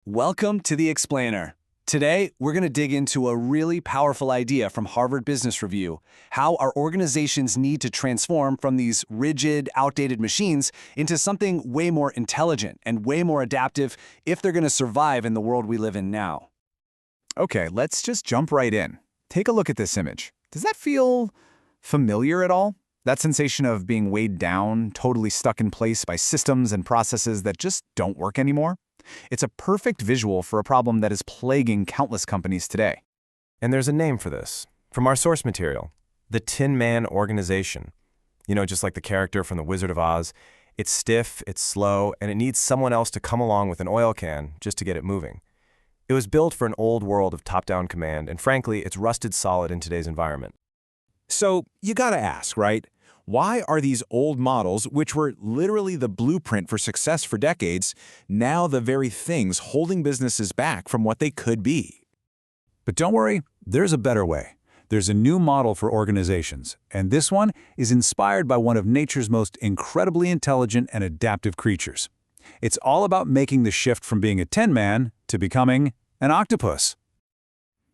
Welcome to The Explainer. Today, we're going to dig into a really powerful idea from Harvard Business Review, how our organizations need to transform from these rigid, outdated machines into something way more intelligent and way more adaptive if they're going to survive in the world we live in now. Okay, let's just jump right in. Take a look at this image. Does that feel familiar at all? That sensation of being weighed down, totally stuck in place by systems and processes that just don't work anymore? It's a perfect visual for a problem that is plaguing countless companies today. And there's a name for this, from our source material, the Tin Man organization. You know, just like the character from The Wizard of Oz, it's stiff, it's slow, and it needs someone else to come along with an oil can just to get it moving. It was built for an old world of top-down command, and frankly, it's rusted solid in today's environment. So you gotta ask, right? Why are these old models, which were literally the blueprint for success for decades, now the very things holding businesses back from what they could be? But don't worry, there's a better way. There's a new model for organizations, and this one is inspired by one of nature's most incredibly intelligent and adaptive creatures. It's all about making the shift from being a tin man to becoming an octopus.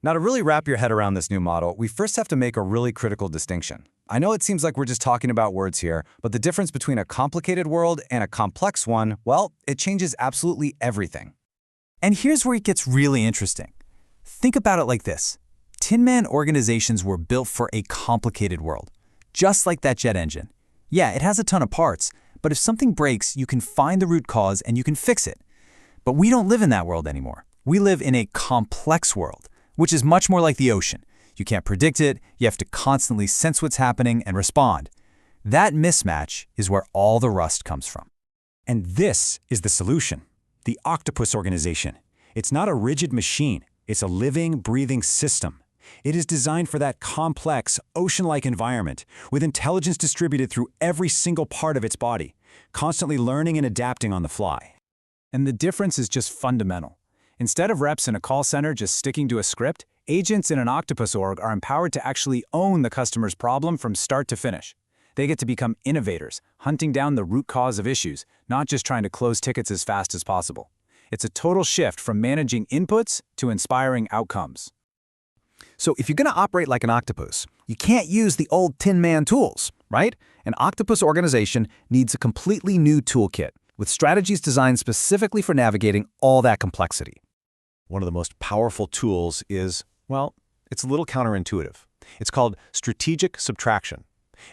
Now, to really wrap your head around this new model, we first have to make a really critical distinction. I know it seems like we're just talking about words here, but the difference between a complicated world and a complex one, well, it changes absolutely everything. And here's where it gets really interesting. Think about it like this. Tin Man organizations were built for a complicated world, just like that jet engine. Yeah, it has a ton of parts, but if something breaks, you can find the root cause and you can fix it. But we don't live in that world anymore. We live in a complex world, which is much more like the ocean. You can't predict it, you have to constantly sense what's happening and respond. That mismatch is where all the rust comes from. And this is the solution, the octopus organization. It's not a rigid machine, it's a living, breathing system. It is designed for that complex, ocean-like environment, with intelligence distributed through every single part of its body, constantly learning and adapting on the fly. And the difference is just fundamental. Instead of reps in a call center just sticking to a script, agents in an octopus org are empowered to actually own the customer's problem from start to finish. They get to become innovators, hunting down the root cause of issues, not just trying to close tickets as fast as possible. It's a total shift from managing inputs to inspiring outcomes. So if you're going to operate like an octopus, you can't use the old Tin Man tools, right? An octopus organization needs a completely new toolkit with strategies designed specifically for navigating all that complexity. One of the most powerful tools is, well, it's a little counterintuitive. It's called strategic subtraction.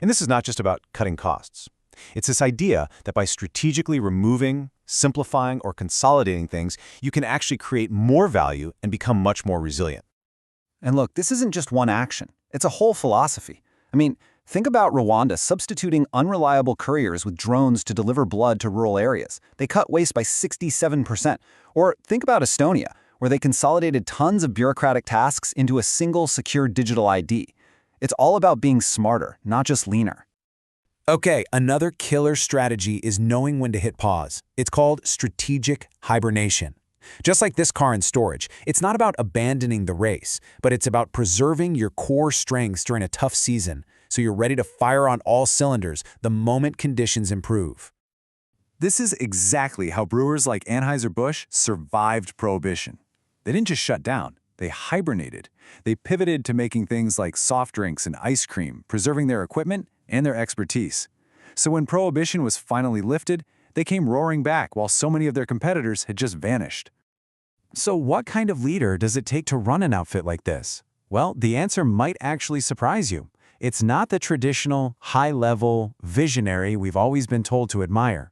And this is not just about cutting costs. It's this idea that by strategically removing, simplifying, or consolidating things, you can actually create more value and become much more resilient. And look, this isn't just one action. It's a whole philosophy. I mean, think about Rwanda substituting unreliable couriers with drones to deliver blood to rural areas. They cut waste by 67%. Or think about Estonia, where they consolidated tons of bureaucratic tasks into a single secure digital ID. It's all about being smarter, not just leaner. Okay, another killer strategy is knowing when to hit pause. It's called strategic hibernation. Just like this car in storage, it's not about abandoning the race, but it's about preserving your core strengths during a tough season so you're ready to fire on all cylinders the moment conditions improve. This is exactly how brewers like Anheuser-Busch survived Prohibition. They didn't just shut down, they hibernated. They pivoted to making things like soft drinks and ice cream, preserving their equipment and their expertise. So when Prohibition was finally lifted, they came roaring back while so many of their competitors had just vanished. So what kind of leader does it take to run an outfit like this? Well, the answer might actually surprise you. It's not the traditional, high-level, visionary we've always been told to admire.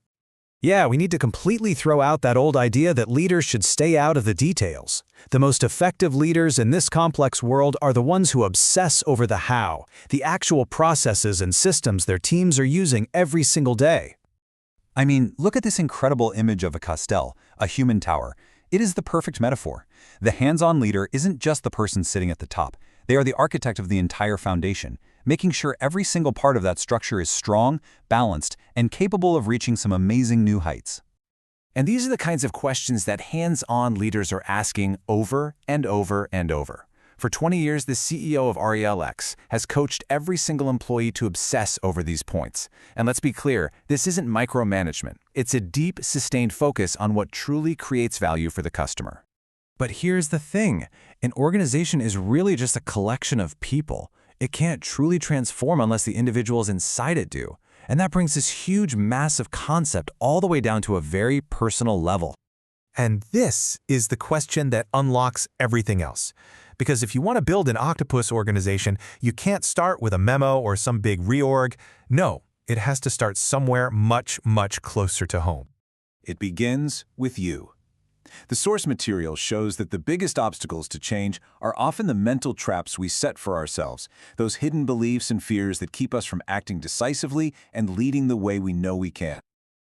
Yeah, we need to completely throw out that old idea that leaders should stay out of the details. The most effective leaders in this complex world are the ones who obsess over the how, the actual processes and systems their teams are using every single day. I mean, look at this incredible image of a castle, a human tower. It is the perfect metaphor. The hands-on leader isn't just the person sitting at the top. They are the architect of the entire foundation, making sure every single part of that structure is strong, balanced, and capable of reaching some amazing new heights. And these are the kinds of questions that hands-on leaders are asking over and over and over. For 20 years, the CEO of RELX has coached every single employee to obsess over these points. And let's be clear, this isn't micromanagement. It's a deep, sustained focus on what truly creates value for the customer. But here's the thing. An organization is really just a collection of people. It can't truly transform unless the individuals inside it do. And that brings this huge, massive concept all the way down to a very personal level. And this is the question that unlocks everything else. Because if you want to build an octopus organization, you can't start with a memo or some big reorg. No, it has to start somewhere much, much closer to home. It begins with you. The source material shows that the biggest obstacles to change are often the mental traps we set for ourselves, those hidden beliefs and fears that keep us from acting decisively and leading the way we know we can.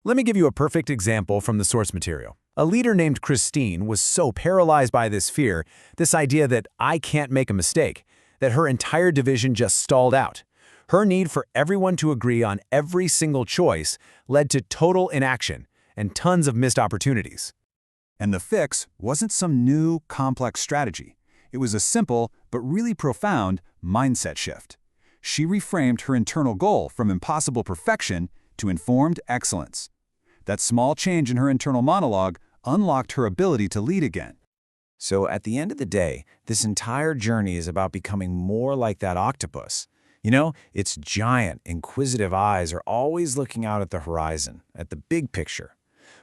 Let me give you a perfect example from the source material. A leader named Christine was so paralyzed by this fear, this idea that I can't make a mistake, that her entire division just stalled out. Her need for everyone to agree on every single choice led to total inaction and tons of missed opportunities. And the fix wasn't some new, complex strategy. It was a simple, but really profound, mindset shift. She reframed her internal goal from impossible perfection to informed excellence. That small change in her internal monologue unlocked her ability to lead again. So at the end of the day, this entire journey is about becoming more like that octopus. You know, its giant, inquisitive eyes are always looking out at the horizon, at the big picture.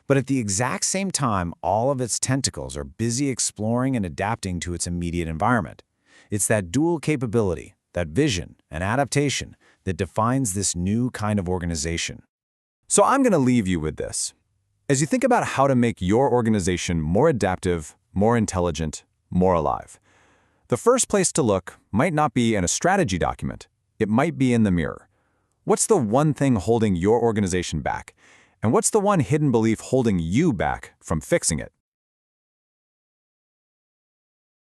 But at the exact same time, all of its tentacles are busy exploring and adapting to its immediate environment. It's that dual capability, that vision and adaptation that defines this new kind of organization. So I'm going to leave you with this. As you think about how to make your organization more adaptive, more intelligent, more alive, the first place to look might not be in a strategy document. It might be in the mirror. What's the one thing holding your organization back? And what's the one hidden belief holding you back from fixing it?